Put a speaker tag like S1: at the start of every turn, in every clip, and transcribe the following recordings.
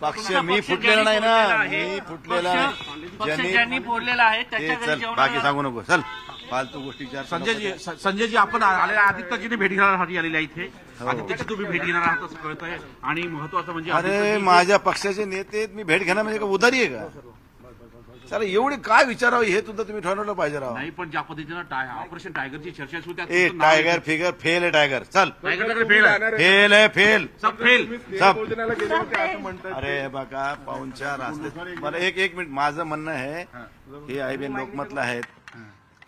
S1: पक्ष मी फुटलेला नाही ना, मी फुटलेला नाही.
S2: ज्यांनी फोडलेला आहे त्याच्या
S1: ते
S2: घरी
S1: चल
S2: जेवण
S1: बाकी सांगू नको, चल फालतू गोष्टी विचार.
S3: संजयजी आपण आलेल्या आदित्यजीने भेट घेण्यासाठी आलेल्या इथे.
S1: हो.
S3: आदित्यची तुम्ही भेट घेणार आहात असं कळतंय. आणि महत्वाचं म्हणजे
S1: अरे
S3: आदित्यजी-
S1: माझ्या पक्षाचे नेते मी भेट घेणं म्हणजे का उदारी आहे का? सर एवढे काय विचारावं हे सुद्धा तुम्ही ठरवलं पाहिजे राव.
S3: नाही, पण ज्या पद्धतीनं ऑपरेशन टायगरची चर्चा सुरू त्यात
S1: ए
S3: तुमचं नाव
S1: टायगर फिगर फेल आहे टायगर, चल
S3: टायगर फेल आहे.
S1: फेल आहे फेल
S3: सब फेल.
S1: सब. अरे बघा पाहुणचार असले मला एक मिनिट माझं म्हणणं आहे, हे आयबीएन लोकमतला आहेत,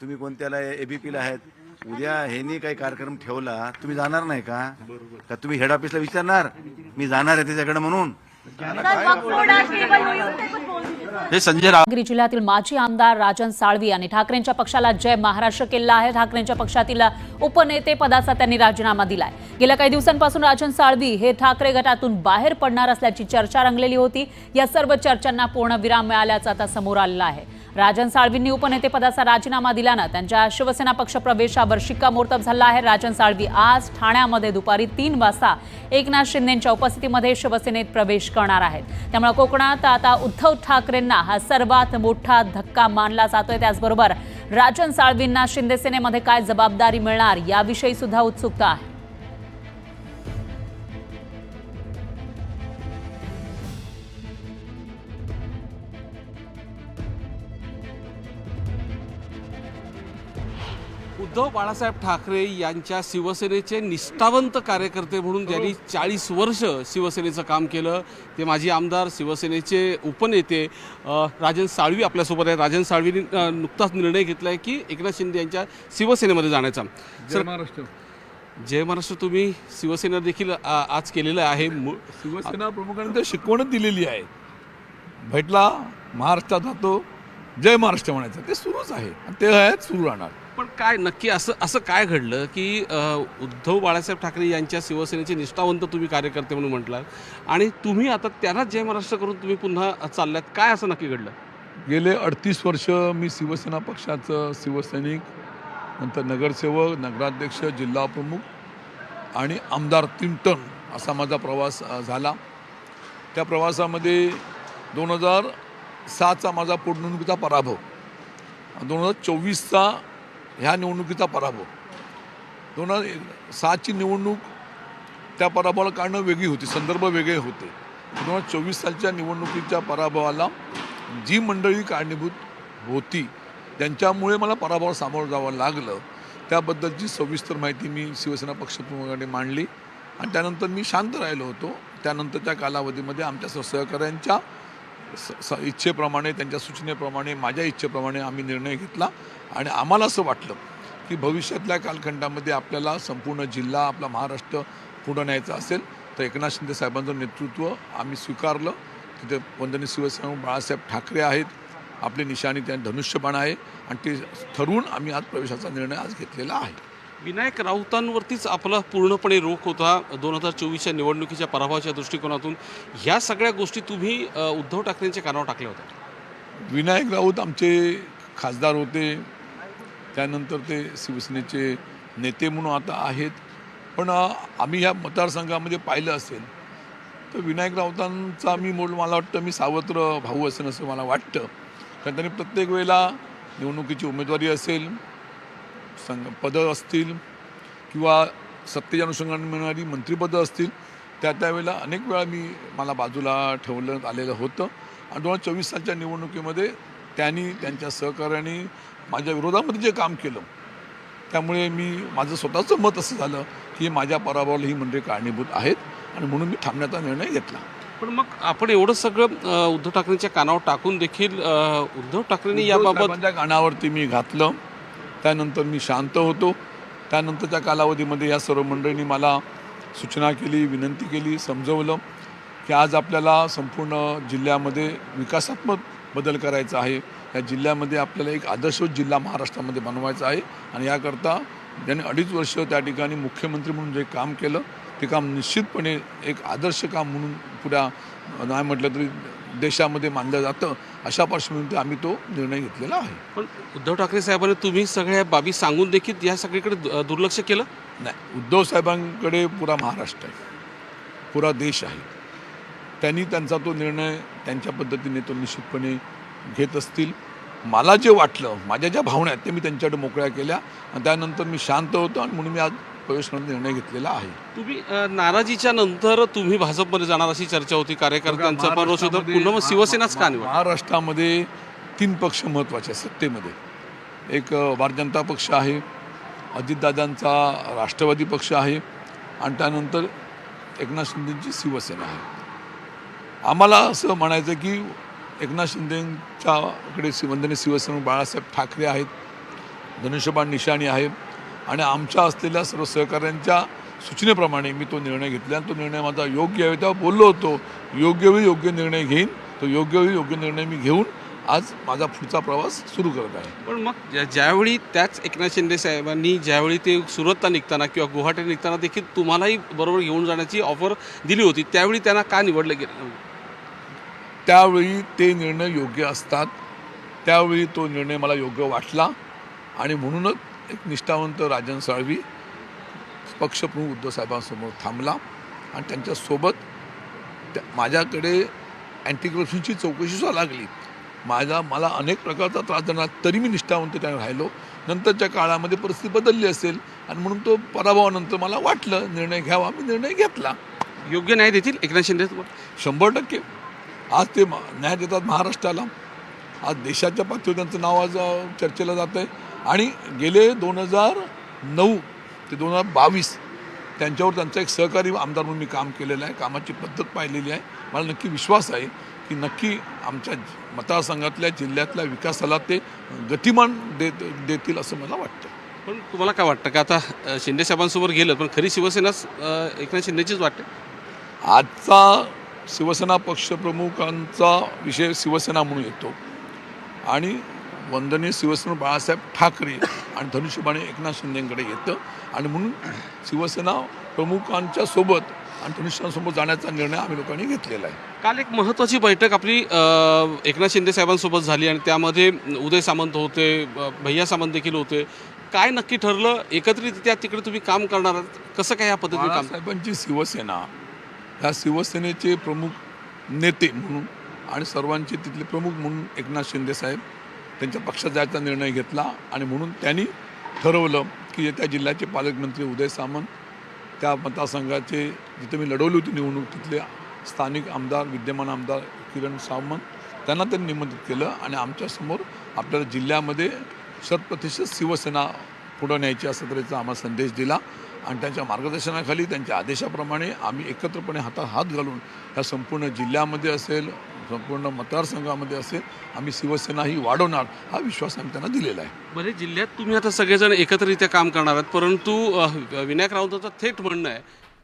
S1: तुम्ही कोणत्याला एबीपीला आहेत. उद्या ह्यांनी काही कार्यक्रम ठेवला तुम्ही जाणार नाही का? का तुम्ही हेड ऑफिसला विचारणार मी जाणार आहे त्याच्याकडे म्हणून?
S3: हे संजय राऊत
S4: रत्नागिरी जिल्ह्यातील माजी आमदार राजन साळवी यांनी ठाकरेंच्या पक्षाला जय महाराष्ट्र केला आहे. ठाकरेंच्या पक्षातील उपनेते पदाचा त्यांनी राजीनामा दिलाय. गेल्या काही दिवसांपासून राजन साळवी हे ठाकरे गटातून बाहेर पडणार असल्याची चर्चा रंगलेली होती. या सर्व चर्चांना पूर्णविराम मिळाल्याचं आता समोर आलेलं आहे. राजन साळवींनी उपनेतेपदाचा राजीनामा दिल्यानं त्यांच्या शिवसेना पक्ष प्रवेशावर शिक्कामोर्तब झाला आहे. राजन साळवी आज ठाण्यामध्ये दुपारी 3 वाजता एकनाथ शिंदेंच्या उपस्थितीमध्ये शिवसेनेत प्रवेश करणार आहेत. त्यामुळे कोकणात आता उद्धव ठाकरेंना हा सर्वात मोठा धक्का मानला जातोय. त्याचबरोबर राजन साळवींना शिंदेसेनेमध्ये काय जबाबदारी मिळणार याविषयी सुद्धा उत्सुकता आहे.
S5: उद्धव बाळासाहेब ठाकरे यांच्या शिवसेनेचे निष्ठावंत कार्यकर्ते म्हणून ज्यांनी 40 वर्ष शिवसेनेचं काम केलं ते माजी आमदार शिवसेनेचे उपनेते राजन साळवी आपल्यासोबत आहेत. राजन साळवींनी नुकताच निर्णय घेतला आहे की एकनाथ शिंदे यांच्या शिवसेनेमध्ये जाण्याचा.
S6: जय महाराष्ट्र.
S5: जय महाराष्ट्र तुम्ही शिवसेना देखील आज केलेलं आहे.
S6: शिवसेना प्रमुखांनी तर शिकवणच दिलेली आहे. भेटला महाराष्ट्रात जातो जय महाराष्ट्र म्हणायचं ते सुरूच आहे आणि ते आहे सुरू राहणार.
S5: पण काय नक्की असं काय घडलं की उद्धव बाळासाहेब ठाकरे यांच्या शिवसेनेचे निष्ठावंत तुम्ही कार्यकर्ते म्हणून म्हटलात आणि तुम्ही आता त्यांनाच जय महाराष्ट्र करून तुम्ही पुन्हा चालल्यात, काय असं नक्की घडलं?
S6: गेले 38 वर्ष मी शिवसेना पक्षाचं शिवसैनिक, नंतर नगरसेवक, नगराध्यक्ष, जिल्हा प्रमुख आणि आमदार 3 टर्म असा माझा प्रवास झाला. त्या प्रवासामध्ये 2007चा माझा पोटनिवडणुकीचा पराभव, 2024चा ह्या निवडणुकीचा पराभव, 2007ची निवडणूक त्या पराभवाला कारणं वेगळी होती, संदर्भ वेगळे होते. 2024 सालच्या निवडणुकीच्या पराभवाला जी मंडळी कारणीभूत होती त्यांच्यामुळे मला पराभवाला सामोरं जावं लागलं, त्याबद्दलची सविस्तर माहिती मी शिवसेना पक्षप्रमुखांकडे मांडली आणि त्यानंतर मी शांत राहिलो होतो. त्यानंतरच्या कालावधीमध्ये आमच्या सहकाऱ्यांच्या इच्छेप्रमाणे, त्यांच्या सूचनेप्रमाणे, माझ्या इच्छेप्रमाणे आम्ही निर्णय घेतला आणि आम्हाला असं वाटलं की भविष्यातल्या कालखंडामध्ये आपल्याला संपूर्ण जिल्हा, आपला महाराष्ट्र पुढं न्यायचा असेल तर एकनाथ शिंदे साहेबांचं नेतृत्व आम्ही स्वीकारलं. तिथे वंदनीय शिवसेना बाळासाहेब ठाकरे आहेत, आपली निशाणी त्या धनुष्यबाण आहे आणि ते ठरवून आम्ही आज प्रवेशाचा निर्णय आज घेतलेला आहे.
S5: विनायक राऊतांवरतीच आपला पूर्णपणे रोख होता 2024च्या निवडणुकीच्या पराभवाच्या दृष्टिकोनातून. ह्या सगळ्या गोष्टी तुम्ही उद्धव ठाकरेंच्या कानावर टाकल्या होत्या.
S6: विनायक राऊत आमचे खासदार होते, त्यानंतर ते शिवसेनेचे नेते म्हणून आता आहेत. पण आम्ही ह्या मतदारसंघामध्ये पाहिलं असेल तर विनायक राऊतांचा मला वाटतं मी सावत्र भाऊ असेल असं मला वाटतं. कारण त्यांनी प्रत्येक वेळेला निवडणुकीची उमेदवारी असेल, पदं असतील किंवा सत्तेच्या अनुषंगाने मिळणारी मंत्रिपदं असतील, त्यावेळेला अनेक वेळा मला बाजूला ठेवलं आलेलं होतं. आणि 2024 सालच्या निवडणुकीमध्ये त्यांनी त्यांच्या सहकार्याने माझ्या विरोधामध्ये जे काम केलं त्यामुळे माझं स्वतःचं मत असं झालं की माझ्या पराभवाला ही मंडळी कारणीभूत आहेत आणि म्हणून मी थांबण्याचा निर्णय घेतला.
S5: पण मग आपण एवढं सगळं उद्धव ठाकरेंच्या कानावर टाकून देखील उद्धव ठाकरेंनी याबाबत
S6: कानावरती मी घातलं. त्यानंतर मी शांत होतो. त्यानंतरच्या कालावधीमध्ये या सर्व मंडळींनी मला सूचना केली, विनंती केली, समजवलं की आज आपल्याला संपूर्ण जिल्ह्यामध्ये विकासात्मक बदल करायचा आहे. या जिल्ह्यामध्ये आपल्याला एक आदर्श जिल्हा महाराष्ट्रामध्ये बनवायचा आहे आणि याकरता ज्यांनी 2.5 वर्ष त्या ठिकाणी मुख्यमंत्री म्हणून जे काम केलं ते काम निश्चितपणे एक आदर्श काम म्हणून पुऱ्या नाही म्हटलं तरी देशामध्ये मानलं जातं. अशा पार्श्वभूमीवर आम्ही तो निर्णय घेतलेला आहे.
S5: पण उद्धव ठाकरे साहेबांनी तुम्ही सगळ्या बाबी सांगून देखील या सगळीकडे दुर्लक्ष केलं
S6: नाही. उद्धव साहेबांकडे पुरा महाराष्ट्र आहे, पुरा देश आहे. त्यांनी त्यांचा तो निर्णय त्यांच्या पद्धतीने तो निश्चितपणे घेत असतील. मला जे वाटलं, माझ्या ज्या भावना आहेत ते मी त्यांच्याकडे मोकळ्या केल्या आणि त्यानंतर मी शांत होतो आणि म्हणून मी आज प्रवेश करण्याचा निर्णय घेतलेला आहे.
S5: तुम्ही नाराजीच्या नंतर तुम्ही भाजपमध्ये जाणार अशी चर्चा होती, कार्यकर्त्यांचा पण रोष होता, पुन्हा मग शिवसेनाच का निवडली?
S6: महाराष्ट्रामध्ये 3 पक्ष महत्त्वाचे आहेत सत्तेमध्ये. एक भारतीय जनता पक्ष आहे, अजितदादांचा राष्ट्रवादी पक्ष आहे आणि त्यानंतर एकनाथ शिंदेंची शिवसेना आहे. आम्हाला असं म्हणायचं की एकनाथ शिंदेंच्याकडे वंदनीय शिवसेना बाळासाहेब ठाकरे आहेत, धनुष्यबाण निशाणी आहे आणि आमच्या असलेल्या सर्व सहकाऱ्यांच्या सूचनेप्रमाणे मी तो निर्णय घेतला आणि तो निर्णय माझा योग्य आहे. तेव्हा बोललो होतो योग्य वेळी योग्य निर्णय घेईन, तो योग्य वेळी योग्य निर्णय मी घेऊन आज माझा पुढचा प्रवास सुरू करत आहे.
S5: पण मग ज्यावेळी त्याच एकनाथ शिंदे साहेबांनी ज्यावेळी ते सुरतला निघताना किंवा गुवाहाटी निघताना देखील तुम्हालाही बरोबर घेऊन जाण्याची ऑफर दिली होती, त्यावेळी त्यांना का निवडलं गेलं?
S6: त्यावेळी ते निर्णय योग्य असतात, त्यावेळी तो निर्णय मला योग्य वाटला आणि म्हणूनच एक निष्ठावंत राजन साळवी पक्षप्रमुख उद्धव साहेबांसमोर थांबला आणि त्यांच्यासोबत माझ्याकडे अँटी करप्शनची चौकशीसुद्धा लागली. मला अनेक प्रकारचा त्रास देणार तरी मी निष्ठावंत त्याने राहिलो. नंतरच्या काळामध्ये परिस्थिती बदलली असेल आणि म्हणून तो पराभवानंतर मला वाटलं निर्णय घ्यावा, मी निर्णय घेतला.
S5: योग्य न्याय देतील एकनाथ शिंदे?
S6: 100%. आज ते न्याय देतात महाराष्ट्राला. आज देशाच्या पातळीवर त्यांचं नाव आज चर्चेला जातं आहे आणि गेले 2009 ते 2022 त्यांच्यावर त्यांचा एक सहकारी आमदार म्हणून मी काम केलेलं आहे, कामाची पद्धत पाहिलेली आहे. मला नक्की विश्वास आहे की नक्की आमच्या मतदारसंघातल्या जिल्ह्यातल्या विकासाला ते गतिमान देतील असं मला वाटतं.
S5: पण तुम्हाला काय वाटतं की आता शिंदे साहेबांसोबत गेलं पण खरी शिवसेनाच एकनाथ शिंदेचीच वाटते?
S6: आजचा शिवसेना पक्षप्रमुखांचा विषय शिवसेना म्हणून येतो आणि वंदनीय शिवसेना बाळासाहेब ठाकरे आणि धनुष्यबाणे एकनाथ शिंदेकडे येतं आणि म्हणून शिवसेना प्रमुखांच्या सोबत आणि धनुष्यबाणांसोबत जाण्याचा निर्णय आम्ही लोकांनी घेतलेला आहे.
S5: काल एक महत्त्वाची बैठक आपली एकनाथ शिंदे साहेबांसोबत झाली आणि त्यामध्ये उदय सामंत होते, भैया सामंत देखील होते. काय नक्की ठरलं? एकत्रितरित्या तिकडे तुम्ही काम करणार आहात, कसं काय या पद्धतीने काम?
S6: साहेबांची शिवसेना, ह्या शिवसेनेचे प्रमुख नेते म्हणून आणि सर्वांचे तिथले प्रमुख म्हणून एकनाथ शिंदे साहेब त्यांच्या पक्षात जायचा निर्णय घेतला आणि म्हणून त्यांनी ठरवलं की येत्या जिल्ह्याचे पालकमंत्री उदय सामंत, त्या मतदारसंघाचे जिथे मी लढवली होती निवडणूक तिथले स्थानिक आमदार विद्यमान आमदार किरण सावंत, त्यांना त्यांनी निमंत्रित केलं आणि आमच्यासमोर आपल्याला जिल्ह्यामध्ये शतप्रतिशत शिवसेना पुढं न्यायची असा तऱ्हेचा आम्हाला संदेश दिला आणि त्यांच्या मार्गदर्शनाखाली त्यांच्या आदेशाप्रमाणे आम्ही एकत्रपणे हातात हात घालून ह्या संपूर्ण जिल्ह्यामध्ये असेल, संपूर्ण मतदारसंघामध्ये असेल, आम्ही शिवसेना ही वाढवणार हा विश्वास आम्ही त्यांना दिलेला आहे.
S5: बरे जिल्ह्यात तुम्ही आता सगळेजण एकत्रित्या काम करणार आहात, परंतु विनायक राऊतांचं थेट म्हणणं आहे